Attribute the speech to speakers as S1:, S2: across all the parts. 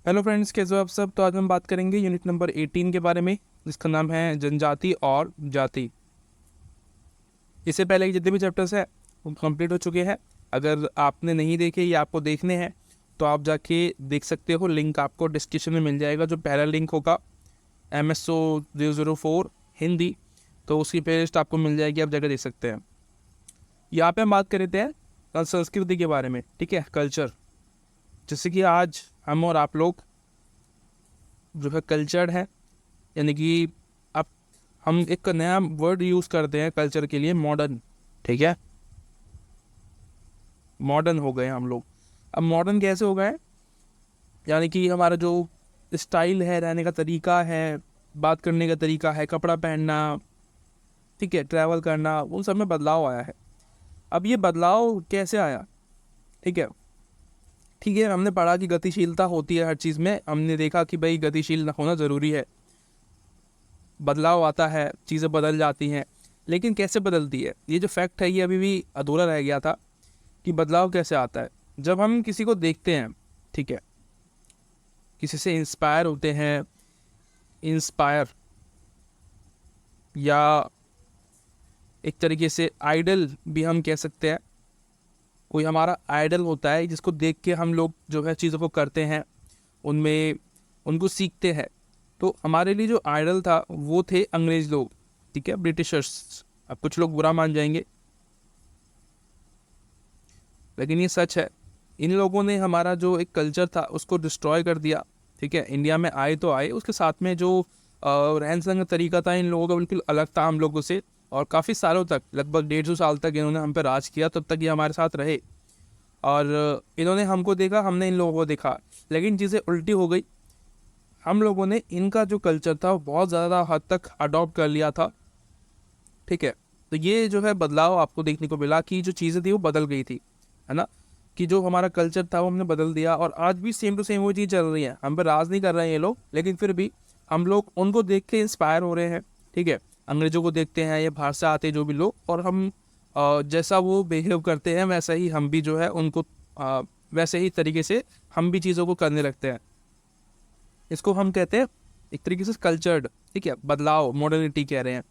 S1: Hello friends, कैसे हो आप सब। तो आज हम बात करेंगे यूनिट नंबर 18 के बारे में, जिसका नाम है जनजाति और जाति। इससे पहले के जितने भी चैप्टर्स हैं वो कंप्लीट हो चुके हैं। अगर आपने नहीं देखे या आपको देखने हैं तो आप जाके देख सकते हो। लिंक आपको डिस्क्रिप्शन में मिल जाएगा। जो पहला लिंक होगा MSO 004 हिंदी, तो उसकी प्लेलिस्ट आपको मिल जाएगी, आप जाकर देख सकते हैं। यहाँ पे हम बात कर रहे हैं संस्कृति के बारे में, ठीक है, कल्चर। जैसे कि आज हम और आप लोग जो है कल्चर्ड है, यानी कि अब हम एक नया वर्ड यूज़ करते हैं कल्चर के लिए, मॉडर्न। ठीक है, मॉडर्न हो गए हम लोग। अब मॉडर्न कैसे हो गए, यानी कि हमारा जो स्टाइल है, रहने का तरीका है, बात करने का तरीका है, कपड़ा पहनना, ठीक है, ट्रैवल करना, उन सब में बदलाव आया है। अब ये बदलाव कैसे आया, ठीक है। ठीक है, हमने पढ़ा कि गतिशीलता होती है हर चीज़ में। हमने देखा कि भाई गतिशील होना ज़रूरी है, बदलाव आता है, चीज़ें बदल जाती हैं। लेकिन कैसे बदलती है, ये जो फैक्ट है ये अभी भी अधूरा रह गया था कि बदलाव कैसे आता है। जब हम किसी को देखते हैं, ठीक है, किसी से इंस्पायर होते हैं, इंस्पायर या एक तरीके से आइडल भी हम कह सकते हैं। कोई हमारा आइडल होता है जिसको देख के हम लोग जो है चीज़ों को करते हैं, उनमें उनको सीखते हैं। तो हमारे लिए जो आइडल था वो थे अंग्रेज लोग, ठीक है, ब्रिटिशर्स। अब कुछ लोग बुरा मान जाएंगे, लेकिन ये सच है। इन लोगों ने हमारा जो एक कल्चर था उसको डिस्ट्रॉय कर दिया, ठीक है। इंडिया में आए तो आए, उसके साथ में जो रहन सहन का तरीका था इन लोगों का बिल्कुल अलग था हम लोगों से। और काफ़ी सालों तक, लगभग 150 साल तक इन्होंने हम पे राज किया, तब तक ये हमारे साथ रहे। और इन्होंने हमको देखा, हमने इन लोगों को देखा, लेकिन चीज़ें उल्टी हो गई। हम लोगों ने इनका जो कल्चर था वो बहुत ज़्यादा हद तक अडॉप्ट कर लिया था, ठीक है। तो ये जो है बदलाव आपको देखने को मिला कि जो चीज़ें थी वो बदल गई थी, है ना। कि जो हमारा कल्चर था वो हमने बदल दिया, और आज भी सेम टू सेम वो चीज़ चल रही है। हम पर राज नहीं कर रहे हैं ये लोग, लेकिन फिर भी हम लोग उनको देख के इंस्पायर हो रहे हैं, ठीक है। अंग्रेज़ों को देखते हैं, ये बाहर से आते जो भी लोग, और हम जैसा वो बिहेव करते हैं वैसा ही हम भी जो है उनको वैसे ही तरीके से हम भी चीज़ों को करने लगते हैं। इसको हम कहते हैं एक तरीके से कल्चर्ड, ठीक है, बदलाव, मॉडर्निटी कह रहे हैं।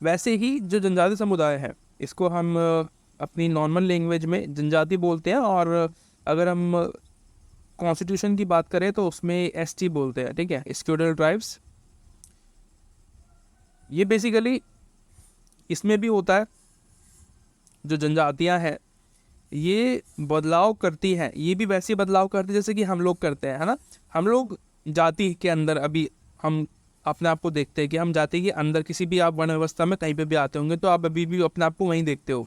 S1: वैसे ही जो जनजाति समुदाय है, इसको हम अपनी नॉर्मल लैंग्वेज में जनजाति बोलते हैं। और अगर हम कॉन्स्टिट्यूशन की बात करें तो उसमें ST बोलते हैं, ठीक है, स्क्यूडल ट्राइब्स। ये बेसिकली इसमें भी होता है। जो जनजातियां हैं ये बदलाव करती हैं, ये भी वैसे बदलाव करती है जैसे कि हम लोग करते हैं, है ना। हम लोग जाति के अंदर अभी हम अपने आप को देखते हैं कि हम जाति के अंदर किसी भी आप वर्ण व्यवस्था में कहीं पे भी आते होंगे तो आप अभी भी अपने आप को वहीं देखते हो।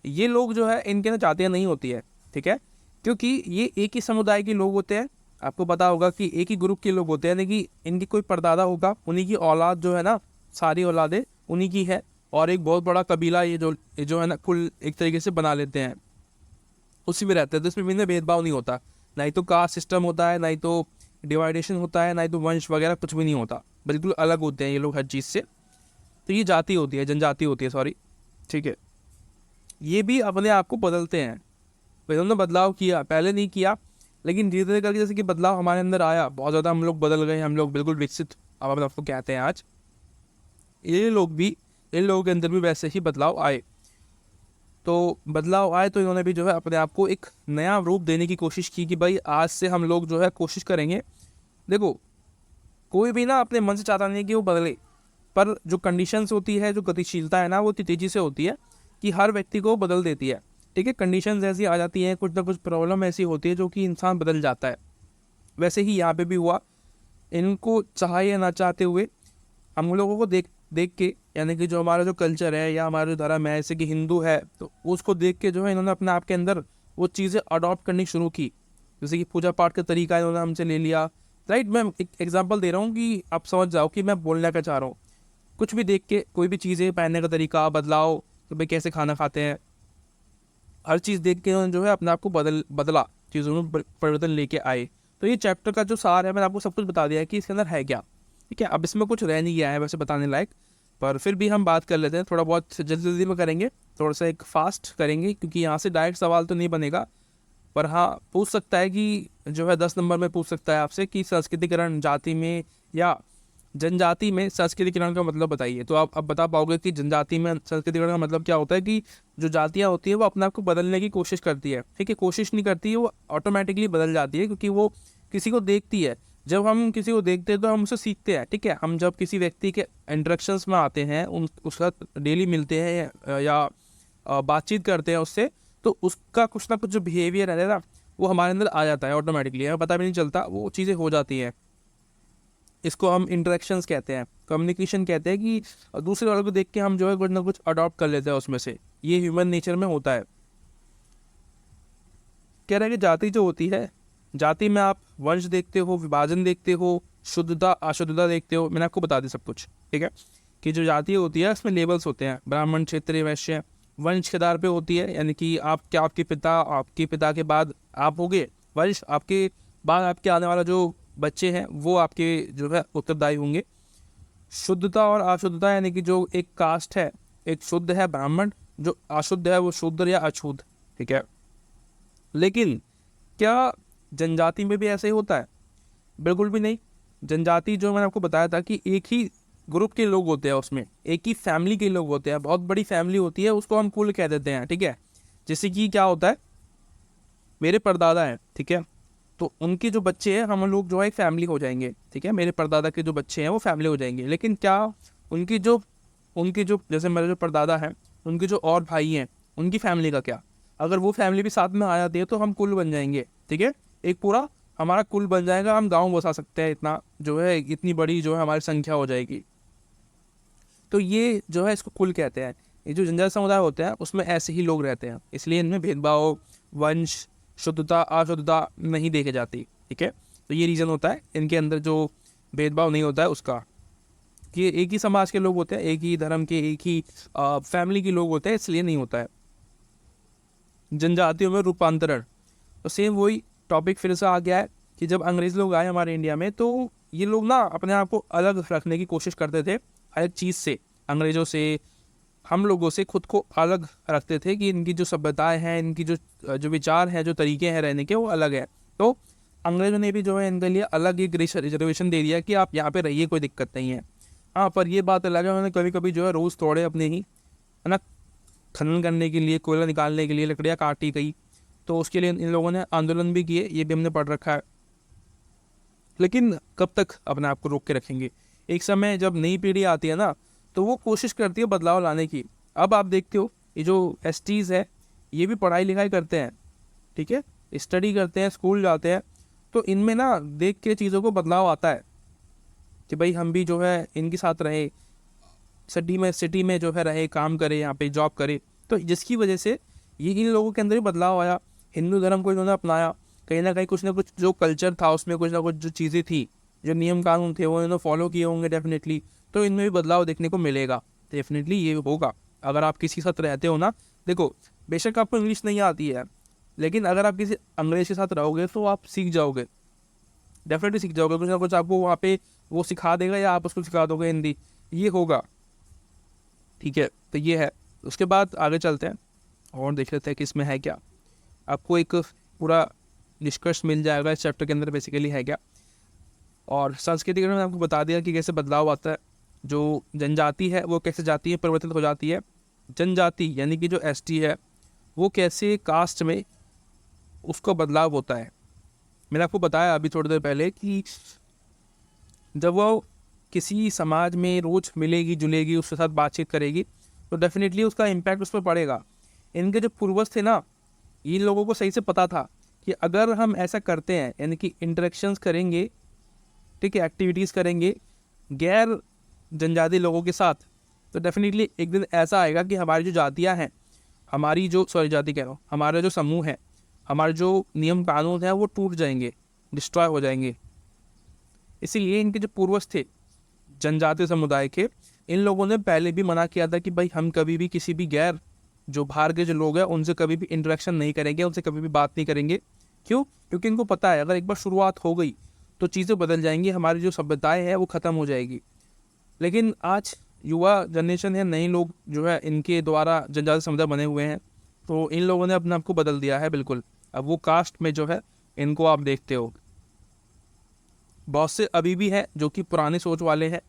S1: ये लोग जो है इनके अंदर जातियाँ नहीं होती है, ठीक है, क्योंकि ये एक ही समुदाय के लोग होते हैं। आपको पता होगा कि एक ही ग्रुप के लोग होते हैं, यानी कि इनकी कोई परदादा होगा, उन्हीं की औलाद जो है ना, सारी औलादें उन्हीं की है। और एक बहुत बड़ा कबीला ये जो है ना कुल एक तरीके से बना लेते हैं, उसी में रहते हैं। तो इसमें इनमें भेदभाव नहीं होता, ना ही तो कास्ट सिस्टम होता है, ना ही तो डिवाइडेशन होता है, ना ही तो वंश वगैरह कुछ भी नहीं होता। बिल्कुल अलग होते हैं ये लोग हर चीज़ से। तो ये जाति होती है, जनजाति होती है, सॉरी, ठीक है। ये भी अपने आप को बदलते हैं। इन्होंने बदलाव किया, पहले नहीं किया, लेकिन धीरे धीरे करके जैसे कि बदलाव हमारे अंदर आया, बहुत ज़्यादा हम लोग बदल गए, हम लोग बिल्कुल विकसित अब अपने आपको कहते हैं आज। ये लोग भी, इन लोगों के अंदर भी वैसे ही बदलाव आए। तो बदलाव आए तो इन्होंने भी जो है अपने आप को एक नया रूप देने की कोशिश की कि भाई आज से हम लोग जो है कोशिश करेंगे। देखो, कोई भी ना अपने मन से चाहता नहीं है कि वो बदले, पर जो कंडीशंस होती है, जो गतिशीलता है ना, वो इतनी तेज़ी से होती है कि हर व्यक्ति को बदल देती है, ठीक है। कंडीशंस ऐसी आ जाती हैं, कुछ ना कुछ प्रॉब्लम ऐसी होती है जो कि इंसान बदल जाता है। वैसे ही यहाँ पे भी हुआ। इनको चाहे या ना चाहते हुए हम लोगों को देख देख के, यानी कि जो हमारा जो कल्चर है या हमारा जो धर्म है, जैसे कि हिंदू है, तो उसको देख के जो है इन्होंने अपने आप के अंदर वो चीज़ें अडॉप्ट करनी शुरू की। जैसे कि पूजा पाठ का तरीका इन्होंने हमसे ले लिया, राइट। मैं एक एग्जांपल दे रहा हूँ कि आप समझ जाओ कि मैं बोलने का चाह रहा हूँ। कुछ भी देख के, कोई भी चीज़ें, पहनने का तरीका, बदलाव, तो भाई कैसे खाना खाते हैं, हर चीज़ देख के उन्होंने जो है अपने आप को बदला, चीज़ों में परिवर्तन लेके आए। तो ये चैप्टर का जो सार है, मैंने आपको सब कुछ बता दिया है कि इसके अंदर है क्या, ठीक है। अब इसमें कुछ रह नहीं गया है वैसे बताने लायक, पर फिर भी हम बात कर लेते हैं। थोड़ा बहुत जल्दी जल्दी में करेंगे, थोड़ा सा एक फास्ट करेंगे, क्योंकि यहाँ से डायरेक्ट सवाल तो नहीं बनेगा। पर हाँ पूछ सकता है कि जो है 10 नंबर में पूछ सकता है आपसे कि संस्कृतिकरण जाति में या जनजाति में संस्कृतिकरण का मतलब बताइए। तो आप अब बता पाओगे कि जनजाति में संस्कृतिकरण का मतलब क्या होता है कि जो जातियाँ होती है वो अपने आप को बदलने की कोशिश करती है, ठीक है, कोशिश नहीं करती है, वो ऑटोमेटिकली बदल जाती है क्योंकि वो किसी को देखती है। जब हम किसी को देखते हैं तो हम उससे सीखते हैं, ठीक है। हम जब किसी व्यक्ति के इंटरेक्शंस में आते हैं, उसका डेली मिलते हैं या बातचीत करते हैं उससे, तो उसका कुछ ना कुछ जो बिहेवियर है ना वो हमारे अंदर आ जाता है ऑटोमेटिकली, हमें पता भी नहीं चलता, वो चीज़ें हो जाती हैं। इसको हम इंटरेक्शंस कहते हैं, कम्युनिकेशन कहते हैं कि दूसरे वालों को देख के हम जो है कुछ ना कुछ अडॉप्ट कर लेते हैं उसमें से। ये ह्यूमन नेचर में होता है। कह रहा है कि जाति जो होती है, जाति में आप वंश देखते हो, विभाजन देखते हो, शुद्धता अशुद्धता देखते हो। मैंने आपको बता दी सब कुछ, ठीक है, कि जो जाति होती है उसमें लेबल्स होते हैं, ब्राह्मण, क्षत्रिय, वैश्य। वंश के आधार पे होती है, यानी कि आप क्या, आपके पिता के बाद आप होगे वंश, आपके बाद आपके आने वाला जो बच्चे हैं वो आपके जो है उत्तरदायी होंगे। शुद्धता और अशुद्धता, यानी कि जो एक कास्ट है, एक शुद्ध है ब्राह्मण, जो अशुद्ध है वो शूद्र या अछूत, ठीक है। लेकिन क्या जनजाति में भी ऐसे ही होता है? बिल्कुल भी नहीं। जनजाति जो मैंने आपको बताया था कि एक ही ग्रुप के लोग होते हैं, उसमें एक ही फैमिली के लोग होते हैं, बहुत बड़ी फैमिली होती है, उसको हम कुल कह देते हैं, ठीक है। जैसे कि क्या होता है, मेरे परदादा हैं, ठीक है, तो उनके जो बच्चे हैं हम लोग जो है एक फैमिली हो जाएंगे, ठीक है। मेरे परदादा के जो बच्चे हैं वो फैमिली हो जाएंगे। लेकिन क्या उनकी जो जैसे मेरे जो परदादा हैं उनके जो और भाई हैं उनकी फैमिली का क्या? अगर वो फैमिली भी साथ में आ जाती है तो हम कुल बन जाएंगे, ठीक है, एक पूरा हमारा कुल बन जाएगा, हम गाँव बसा सकते हैं, इतना जो है इतनी बड़ी जो है हमारी संख्या हो जाएगी। तो ये जो है इसको कुल कहते हैं। ये जो जनजाति समुदाय होते हैं उसमें ऐसे ही लोग रहते हैं, इसलिए इनमें भेदभाव, वंश, शुद्धता अशुद्धता नहीं देखे जाती, ठीक है। तो ये रीज़न होता है इनके अंदर जो भेदभाव नहीं होता है उसका, कि एक ही समाज के लोग होते हैं, एक ही धर्म के, एक ही फैमिली के लोग होते हैं, इसलिए नहीं होता है। जनजातियों में रूपांतरण, तो सेम वही टॉपिक फिर से आ गया है कि जब अंग्रेज़ लोग आए हमारे इंडिया में तो ये लोग ना अपने आप को अलग रखने की कोशिश करते थे हर एक चीज़ से, अंग्रेज़ों से, हम लोगों से खुद को अलग रखते थे कि इनकी जो सभ्यताएं हैं, इनकी जो विचार हैं, जो तरीके हैं रहने के वो अलग है। तो अंग्रेज़ों ने भी जो है इनके लिए अलग एक रिजर्वेशन दे दिया कि आप यहाँ पे रहिए, कोई दिक्कत नहीं है। हाँ, पर ये बात अलग है, उन्होंने कभी कभी जो है रोज़ तोड़े अपने ही, है ना, खनन करने के लिए, कोयला निकालने के लिए लकड़ियाँ काटी गई, तो उसके लिए इन लोगों ने आंदोलन भी किए, ये भी हमने पढ़ रखा है। लेकिन कब तक अपने आप को रोक के रखेंगे? एक समय जब नई पीढ़ी आती है ना तो वो कोशिश करती है बदलाव लाने की। अब आप देखते हो ये जो एसटीज़ है ये भी पढ़ाई लिखाई करते हैं, ठीक है, स्टडी करते हैं, स्कूल जाते हैं, तो इनमें ना देख के चीज़ों को बदलाव आता है कि भाई हम भी जो है इनके साथ रहे, सिटी में जो है रहे, काम करे, यहाँ पे जॉब करे। तो जिसकी वजह से ये इन लोगों के अंदर भी बदलाव आया, हिंदू धर्म को इन्होंने अपनाया, कहीं ना कहीं कुछ ना कुछ जो कल्चर था उसमें कुछ ना कुछ जो चीज़ें थी, जो नियम कानून थे वो इन्होंने फॉलो किए होंगे डेफिनेटली, तो इनमें भी बदलाव देखने को मिलेगा, डेफिनेटली ये होगा। अगर आप किसी के साथ रहते हो ना, देखो बेशक आपको इंग्लिश नहीं आती है, लेकिन अगर आप किसी अंग्रेज के साथ रहोगे तो आप सीख जाओगे, डेफिनेटली सीख जाओगे, कुछ ना कुछ आपको वहाँ पे वो सिखा देगा या आप उसको सिखा दोगे हिंदी, ये होगा, ठीक है। तो ये है, उसके बाद आगे चलते हैं और देख लेते हैं कि इसमें है क्या। आपको एक पूरा निष्कर्ष मिल जाएगा इस चैप्टर के अंदर बेसिकली है क्या। और संस्कृति के मैंने आपको बता दिया कि कैसे बदलाव आता है, जो जनजाति है वो कैसे जाति में परिवर्तित हो जाती है, जनजाति यानी कि जो एसटी है वो कैसे कास्ट में उसका बदलाव होता है। मैंने आपको बताया अभी थोड़ी देर पहले कि जब वो किसी समाज में रोज़ मिलेगी जुलेगी, उसके साथ बातचीत करेगी, तो डेफिनेटली उसका इम्पैक्ट उस पर पड़ेगा। इनके जो पूर्वज थे ना, इन लोगों को सही से पता था कि अगर हम ऐसा करते हैं, यानी कि इंटरेक्शंस करेंगे, ठीक है, एक्टिविटीज़ करेंगे गैर जनजाति लोगों के साथ, तो डेफिनेटली एक दिन ऐसा आएगा कि हमारी जो जातियाँ हैं, हमारी जो जाति कह रहा हूँ, हमारा जो समूह है, हमारे जो नियम कानून है वो टूट जाएंगे, डिस्ट्रॉय हो जाएंगे। इसीलिए इनके जो पूर्वज थे जनजातीय समुदाय के, इन लोगों ने पहले भी मना किया था कि भाई हम कभी भी किसी भी गैर जो बाहर के जो लोग हैं उनसे कभी भी इंटरेक्शन नहीं करेंगे, उनसे कभी भी बात नहीं करेंगे। क्यों? क्योंकि इनको पता है अगर एक बार शुरुआत हो गई तो चीज़ें बदल जाएंगी, हमारी जो सभ्यताएं हैं वो ख़त्म हो जाएगी। लेकिन आज युवा जनरेशन है, नए लोग जो है इनके द्वारा जनजातीय समुदाय बने हुए हैं, तो इन लोगों ने अपने आप को बदल दिया है बिल्कुल। अब वो कास्ट में जो है इनको आप देखते हो। बहुत से अभी भी हैं जो कि पुरानी सोच वाले हैं,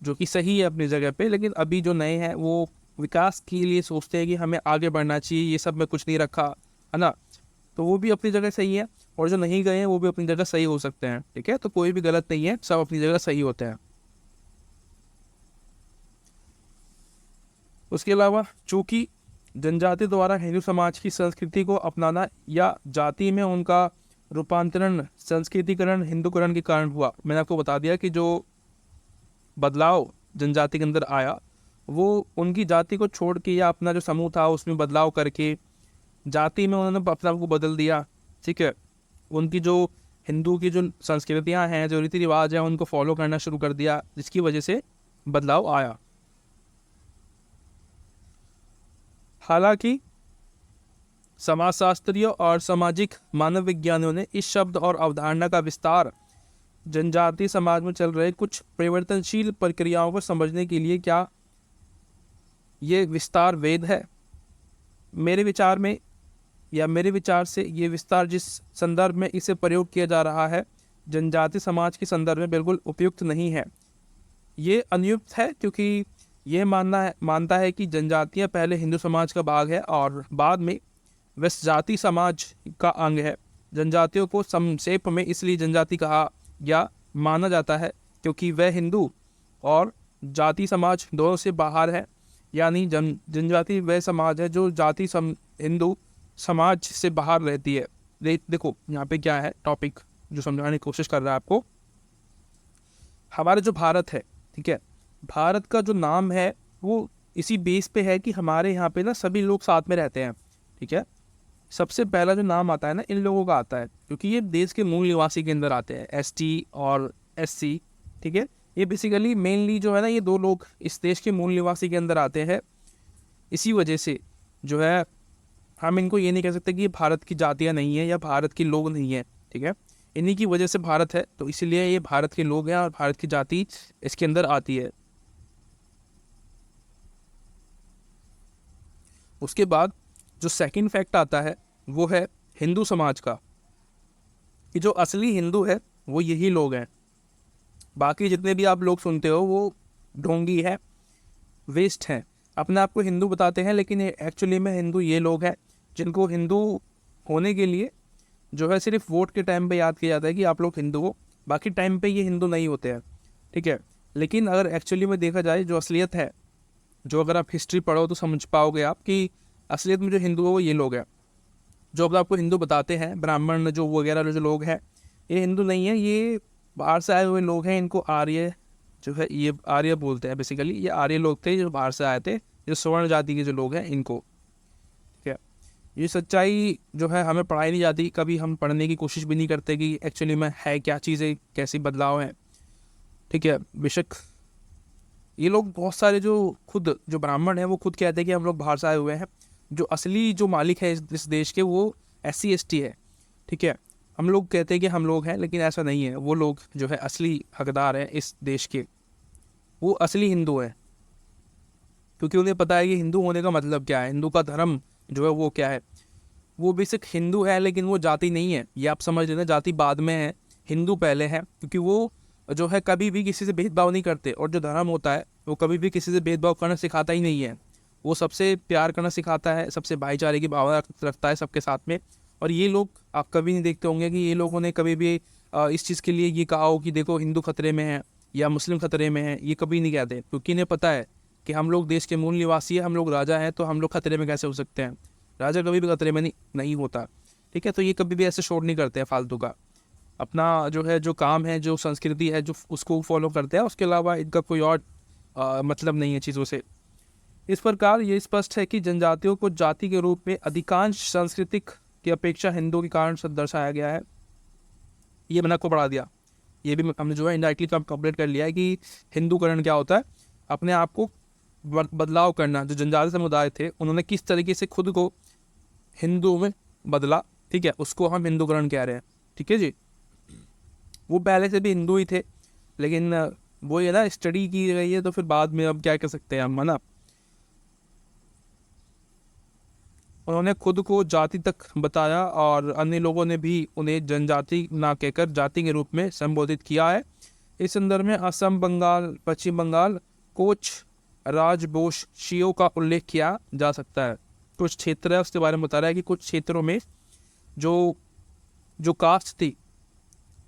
S1: जो कि सही है अपनी जगह पे, लेकिन अभी जो नए हैं वो विकास के लिए सोचते हैं कि हमें आगे बढ़ना चाहिए, ये सब में कुछ नहीं रखा है ना, तो वो भी अपनी जगह सही है। और जो नहीं गए हैं वो भी अपनी जगह सही हो सकते हैं, ठीक है, तो कोई भी गलत नहीं है, सब अपनी जगह सही होते हैं। उसके अलावा चूंकि जनजाति द्वारा हिंदू समाज की संस्कृति को अपनाना या जाति में उनका रूपांतरण संस्कृतिकरण हिंदूकरण के कारण हुआ, मैंने आपको बता दिया कि जो बदलाव जनजाति के अंदर आया वो उनकी जाति को छोड़ के या अपना जो समूह था उसमें बदलाव करके जाति में उन्होंने अपने आप को बदल दिया, ठीक है। उनकी जो हिंदू की जो संस्कृतियां हैं, जो रीति रिवाज हैं, उनको फॉलो करना शुरू कर दिया, जिसकी वजह से बदलाव आया। हालांकि समाजशास्त्रियों और सामाजिक मानव विज्ञानियों ने इस शब्द और अवधारणा का विस्तार जनजातीय समाज में चल रहे कुछ परिवर्तनशील प्रक्रियाओं को समझने के लिए क्या ये विस्तार वैध है? मेरे विचार में या मेरे विचार से ये विस्तार जिस संदर्भ में इसे प्रयोग किया जा रहा है जनजातीय समाज के संदर्भ में बिल्कुल उपयुक्त नहीं है। ये अनुयुक्त है क्योंकि यह मानता है कि जनजातियाँ पहले हिंदू समाज का भाग है और बाद में वैश्य जाति समाज का अंग है। जनजातियों को संक्षेप में इसलिए जनजाति कहा या माना जाता है क्योंकि वह हिंदू और जाति समाज दोनों से बाहर है, यानी जनजाति वह समाज है जो जाति हिंदू समाज से बाहर रहती है। देखो यहाँ पे क्या है टॉपिक जो समझाने की कोशिश कर रहा है आपको। हमारा जो भारत है, ठीक है, भारत का जो नाम है वो इसी बेस पे है कि हमारे यहाँ पे ना सभी लोग साथ में रहते हैं, ठीक है। सबसे पहला जो नाम आता है ना इन लोगों का आता है क्योंकि ये देश के मूल निवासी के अंदर आते हैं, एसटी और एससी, ठीक है। ये बेसिकली मेनली जो है ना ये दो लोग इस देश के मूल निवासी के अंदर आते हैं। इसी वजह से जो है हम इनको ये नहीं कह सकते कि ये भारत की जातियाँ नहीं है या भारत के लोग नहीं है, ठीक है। इन्हीं की वजह से भारत है, तो इसीलिए ये भारत के लोग हैं और भारत की जाति इसके अंदर आती है। उसके बाद जो सेकंड फैक्ट आता है वो है हिंदू समाज का, कि जो असली हिंदू है वो यही लोग हैं। बाकी जितने भी आप लोग सुनते हो वो ढोंगी है, वेस्ट हैं, अपने आप को हिंदू बताते हैं, लेकिन एक्चुअली में हिंदू ये लोग हैं जिनको हिंदू होने के लिए जो है सिर्फ वोट के टाइम पे याद किया जाता है कि आप लोग हिंदू हो, बाकी टाइम पे ये हिंदू नहीं होते हैं, ठीक है। लेकिन अगर एक्चुअली में देखा जाए जो असलियत है, जो अगर आप हिस्ट्री पढ़ो तो समझ पाओगे आप कि असलियत में जो हिंदू है वो ये लोग हैं। जो अब आपको हिंदू बताते हैं ब्राह्मण जो वगैरह जो लोग हैं, ये हिंदू नहीं है, ये बाहर से आए हुए लोग हैं। इनको आर्य जो है ये आर्य बोलते हैं। बेसिकली ये आर्य लोग थे जो बाहर से आए थे, जो स्वर्ण जाति के जो लोग हैं इनको, ठीक है। ये सच्चाई जो है हमें पढ़ाई नहीं जाती, कभी हम पढ़ने की कोशिश भी नहीं करते कि एक्चुअली में है क्या चीज़ें, कैसी बदलाव हैं, ठीक है। बेशक ये लोग बहुत सारे जो खुद जो ब्राह्मण हैं वो खुद कहते हैं कि हम लोग बाहर से आए हुए हैं। जो असली जो मालिक है इस देश के वो SC ST है, ठीक है। हम लोग कहते हैं कि हम लोग हैं, लेकिन ऐसा नहीं है। वो लोग जो है असली हकदार हैं इस देश के, वो असली हिंदू हैं, क्योंकि उन्हें पता है कि हिंदू होने का मतलब क्या है, हिंदू का धर्म जो है वो क्या है। वो बेसिक हिंदू है लेकिन वो जाति नहीं है, ये आप समझ लेना। जाति बाद में है, हिंदू पहले है, क्योंकि वो जो है कभी भी किसी से भेदभाव नहीं करते। और जो धर्म होता है वो कभी भी किसी से भेदभाव करना सिखाता ही नहीं है। वो सबसे प्यार करना सिखाता है, सबसे भाईचारे की भावना रखता है सबके साथ में। और ये लोग आप कभी नहीं देखते होंगे कि ये लोगों ने कभी भी इस चीज़ के लिए ये कहा हो कि देखो हिंदू खतरे में है या मुस्लिम खतरे में है, ये कभी नहीं कहते, क्योंकि इन्हें पता है कि हम लोग देश के मूल निवासी हैं, हम लोग राजा हैं, तो हम लोग खतरे में कैसे हो सकते हैं। राजा कभी भी खतरे में नहीं होता, ठीक है। तो ये कभी भी ऐसे शोर नहीं करते हैं फालतू का। अपना जो है जो काम है, जो संस्कृति है, जो उसको फॉलो करते हैं, उसके अलावा इनका कोई और मतलब नहीं है चीज़ों से। इस प्रकार ये स्पष्ट है कि जनजातियों को जाति के रूप में अधिकांश सांस्कृतिक की अपेक्षा हिंदू के कारण से दर्शाया गया है। ये मैंने आपको बढ़ा दिया, ये भी हमने जो है इंडायरेक्टली कंप्लीट कर लिया है कि हिंदूकरण क्या होता है। अपने आप को बदलाव करना। जो जनजातीय समुदाय थे उन्होंने किस तरीके से खुद को हिंदू में बदला, ठीक है, उसको हम हिंदूकरण कह रहे हैं, ठीक है जी। वो पहले से भी हिंदू ही थे, लेकिन वो ये ना स्टडी की गई है, तो फिर बाद में अब क्या कर सकते हैं हम, है ना। उन्होंने खुद को जाति तक बताया और अन्य लोगों ने भी उन्हें जनजाति ना कहकर जाति के रूप में संबोधित किया है। इस संदर्भ में असम, बंगाल, पश्चिम बंगाल, कोच राजबोशियों का उल्लेख किया जा सकता है। कुछ क्षेत्र है उसके बारे में बता रहा है कि कुछ क्षेत्रों में जो जो कास्ट थी,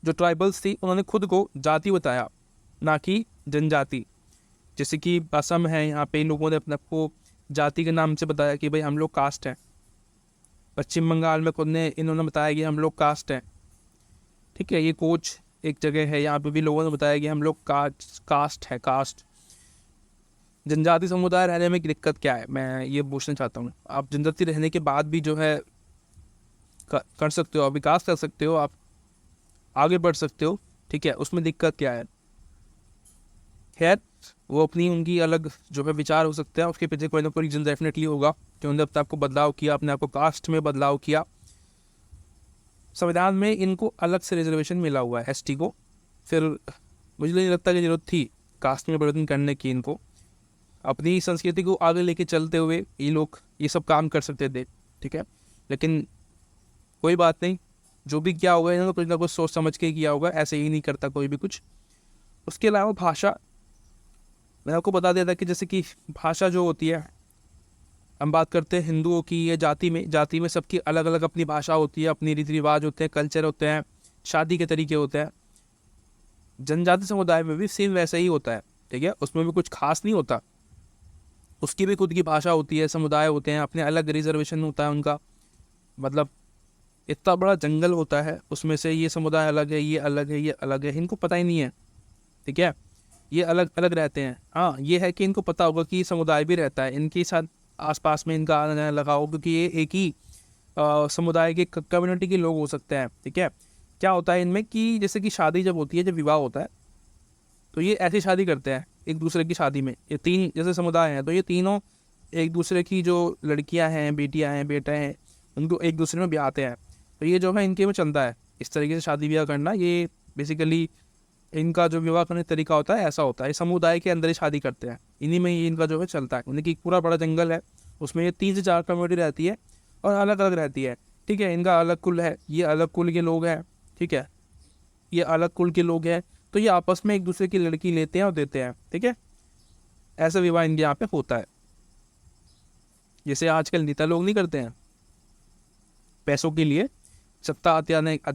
S1: जो ट्राइबल्स थी, उन्होंने खुद को जाति बताया, ना कि जनजाति। जैसे कि असम है, यहाँ पे लोगों ने अपने आप को जाति के नाम से बताया कि भाई हम लोग कास्ट हैं। पश्चिम बंगाल में खुद ने इन्होंने बताया कि हम लोग कास्ट हैं। ठीक है, ये कोच एक जगह है, यहाँ पे भी लोगों ने बताया कि हम लोग कास्ट है, कास्ट। जनजाति समुदाय रहने में दिक्कत क्या है, मैं ये पूछना चाहता हूँ। आप जनजाति रहने के बाद भी जो है कर सकते हो, आप विकास कर सकते हो, आप आगे बढ़ सकते हो। ठीक है, उसमें दिक्कत क्या है? खैर, वो अपनी उनकी अलग जो है विचार हो सकते हैं, उसके पीछे कोई ना कोई रीजन डेफिनेटली होगा कि उन्होंने अपने आपको बदलाव किया, अपने आपको कास्ट में बदलाव किया। संविधान में इनको अलग से रिजर्वेशन मिला हुआ है एसटी को। फिर मुझे नहीं लगता कि जरूरत थी कास्ट में परिवर्तन करने की। इनको अपनी संस्कृति को आगे लेके चलते हुए ये लोग ये सब काम कर सकते थे। ठीक है, लेकिन कोई बात नहीं, जो भी किया होगा इन्होंने कुछ ना कुछ सोच समझ के किया होगा, ऐसे ही नहीं करता कोई भी कुछ। उसके अलावा भाषा, मैंने आपको बता दिया था कि जैसे कि भाषा जो होती है, हम बात करते हैं हिंदुओं की या जाति में सबकी अलग अलग अपनी भाषा होती है, अपनी रीति रिवाज होते हैं, कल्चर होते हैं, शादी के तरीके होते हैं। जनजाति समुदाय में भी सेम वैसा ही होता है। ठीक है, उसमें भी कुछ खास नहीं होता, उसकी भी खुद की भाषा होती है, समुदाय होते हैं, अपने अलग रिजर्वेशन होता है उनका। मतलब इतना बड़ा जंगल होता है, उसमें से ये समुदाय अलग है, ये अलग है, ये अलग है, इनको पता ही नहीं है। ठीक है, ये अलग अलग रहते हैं। हाँ, ये है कि इनको पता होगा कि समुदाय भी रहता है इनके साथ, आसपास में इनका आना जाना लगा हो, क्योंकि ये एक ही समुदाय के कम्युनिटी के लोग हो सकते हैं। ठीक है, क्या होता है इनमें कि जैसे कि शादी जब होती है, जब विवाह होता है, तो ये ऐसी शादी करते हैं एक दूसरे की शादी में। ये तीन जैसे समुदाय हैं, तो ये तीनों एक दूसरे की जो लड़कियां हैं, बेटियां हैं, बेटे हैं, उनको एक दूसरे में ब्याहते हैं। तो ये जो है इनके में चलता है इस तरीके से शादी ब्याह करना। ये बेसिकली इनका जो विवाह करने का तरीका होता है ऐसा होता है। समुदाय के अंदर ही शादी करते हैं, इन्हीं में ही इनका जो है चलता है। उनकी पूरा बड़ा जंगल है, उसमें ये 3 से 4 कम्युनिटी रहती है और अलग अलग रहती है। ठीक है, इनका अलग कुल है, ये अलग कुल के लोग हैं। ठीक है, ये अलग कुल के लोग हैं, तो ये आपस में एक दूसरे की लड़की लेते हैं और देते हैं। ठीक है, ऐसा विवाह इनके यहाँ पे होता है, जैसे आजकल नेता लोग नहीं करते हैं पैसों के लिए, सत्ता आते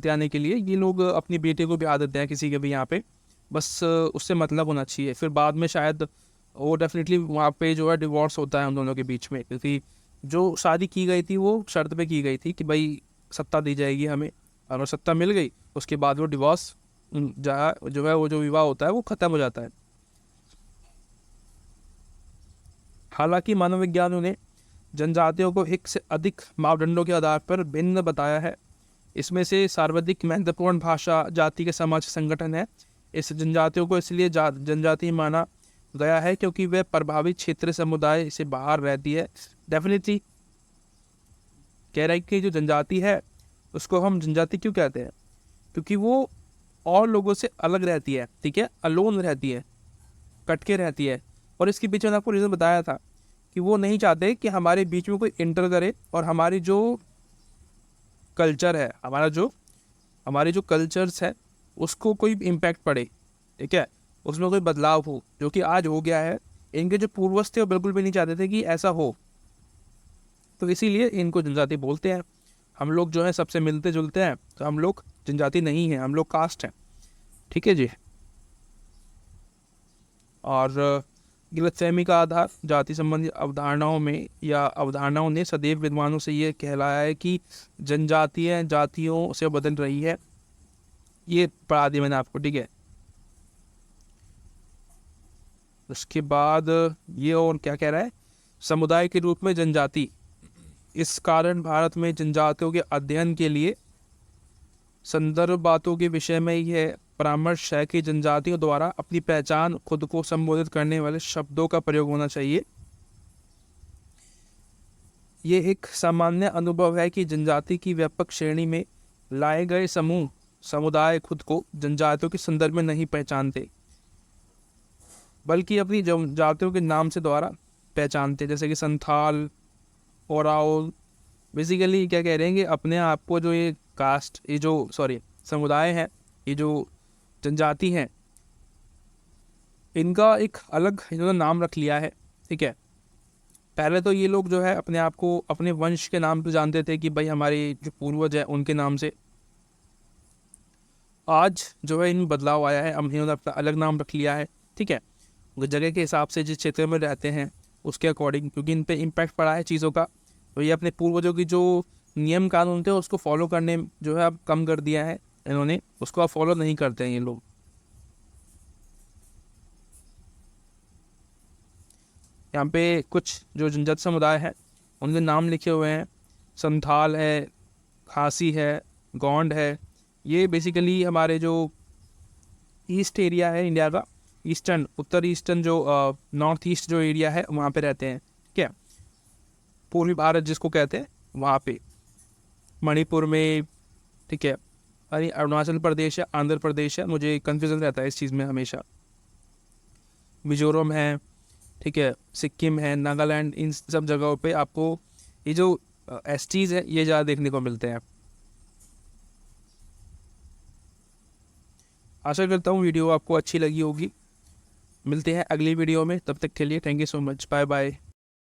S1: आने के लिए ये लोग अपनी बेटे को ब्याह देते हैं किसी के भी यहाँ पे, बस उससे मतलब होना चाहिए। फिर बाद में शायद वो डेफिनेटली वहाँ पे जो है डिवोर्स होता है उन दोनों के बीच में, क्योंकि जो शादी की गई थी वो शर्त पे की गई थी कि भाई सत्ता दी जाएगी हमें, और सत्ता मिल गई उसके बाद वो डिवोर्स जो है वो जो विवाह होता है वो ख़त्म हो जाता है। हालांकि मानवविज्ञानियों ने जनजातियों को एक से अधिक मापदंडों के आधार पर भिन्न बताया है। इसमें से सर्वाधिक महत्वपूर्ण भाषा जाति के समाज संगठन है। इस जनजातियों को इसलिए जनजाति माना गया है क्योंकि वह प्रभावित क्षेत्र समुदाय से बाहर रहती है। डेफिनेटली कह रहा है कि जो जनजाति है उसको हम जनजाति क्यों कहते हैं, क्योंकि वो और लोगों से अलग रहती है। ठीक है, अलोन रहती है, कटके रहती है। और इसके पीछे मैंने आपको रीज़न बताया था कि वो नहीं चाहते कि हमारे बीच में कोई इंटर करे और हमारी जो कल्चर है, हमारे जो कल्चर्स है उसको कोई इम्पैक्ट पड़े। ठीक है, उसमें कोई बदलाव हो, जो कि आज हो गया है। इनके जो पूर्वज थे वो बिल्कुल भी नहीं चाहते थे कि ऐसा हो, तो इसीलिए इनको जनजाति बोलते हैं। हम लोग जो है सबसे मिलते जुलते हैं, तो हम लोग जनजाति नहीं हैं, हम लोग कास्ट हैं। ठीक है जी। और गलतफहमी का आधार जाति संबंधी अवधारणाओं ने सदैव विद्वानों से ये कहलाया है कि जनजातियाँ जातियों से बदल रही है। ये पढ़ा दिया मैंने आपको। ठीक है, उसके बाद ये और क्या कह रहा है, समुदाय के रूप में जनजाति। इस कारण भारत में जनजातियों के अध्ययन के लिए संदर्भ बातों के विषय में यह परामर्श है कि जनजातियों द्वारा अपनी पहचान खुद को संबोधित करने वाले शब्दों का प्रयोग होना चाहिए। ये एक सामान्य अनुभव है कि जनजाति की व्यापक श्रेणी में लाए गए समुदाय खुद को जनजातियों के संदर्भ में नहीं पहचानते, बल्कि अपनी जनजातियों के नाम से द्वारा पहचानते, जैसे कि संथाल, ओराओ, बेसिकली क्या कह रहे हैं कि अपने आप को जो ये कास्ट, ये जो सॉरी समुदाय है, ये जो जनजाति हैं, इनका एक अलग इन्होंने नाम रख लिया है। ठीक है, पहले तो ये लोग जो है अपने आप को अपने वंश के नाम पे जानते थे कि भाई हमारे जो पूर्वज है उनके नाम से। आज जो है इनमें बदलाव आया है, अब इन्होंने अपना अलग नाम रख लिया है। ठीक है, वो जगह के हिसाब से जिस क्षेत्र में रहते हैं उसके अकॉर्डिंग, क्योंकि इन पे इम्पैक्ट पड़ा है चीज़ों का, तो ये अपने पूर्वजों की जो नियम कानून थे उसको फॉलो करने जो है अब कम कर दिया है इन्होंने, उसको अब फॉलो नहीं करते हैं ये लोग। यहाँ पे कुछ जो जनजाति समुदाय है उनके नाम लिखे हुए हैं। संथाल है, खासी है, गोंड है। ये बेसिकली हमारे जो ईस्ट एरिया है इंडिया का, ईस्टर्न उत्तर ईस्टर्न जो नॉर्थ ईस्ट जो एरिया है वहाँ पे रहते हैं। ठीक है, पूर्वी भारत जिसको कहते हैं वहाँ पे, मणिपुर में। ठीक है, अरे अरुणाचल प्रदेश है, आंध्र प्रदेश है, मुझे कन्फ्यूज़न रहता है इस चीज़ में हमेशा। मिजोरम है, ठीक है, सिक्किम है, नागालैंड, इन सब जगहों पे आपको ये जो एसटीज़ है ये ज़्यादा देखने को मिलते हैं। आशा करता हूँ वीडियो आपको अच्छी लगी होगी। मिलते हैं अगली वीडियो में, तब तक के लिए thank you so much, bye bye.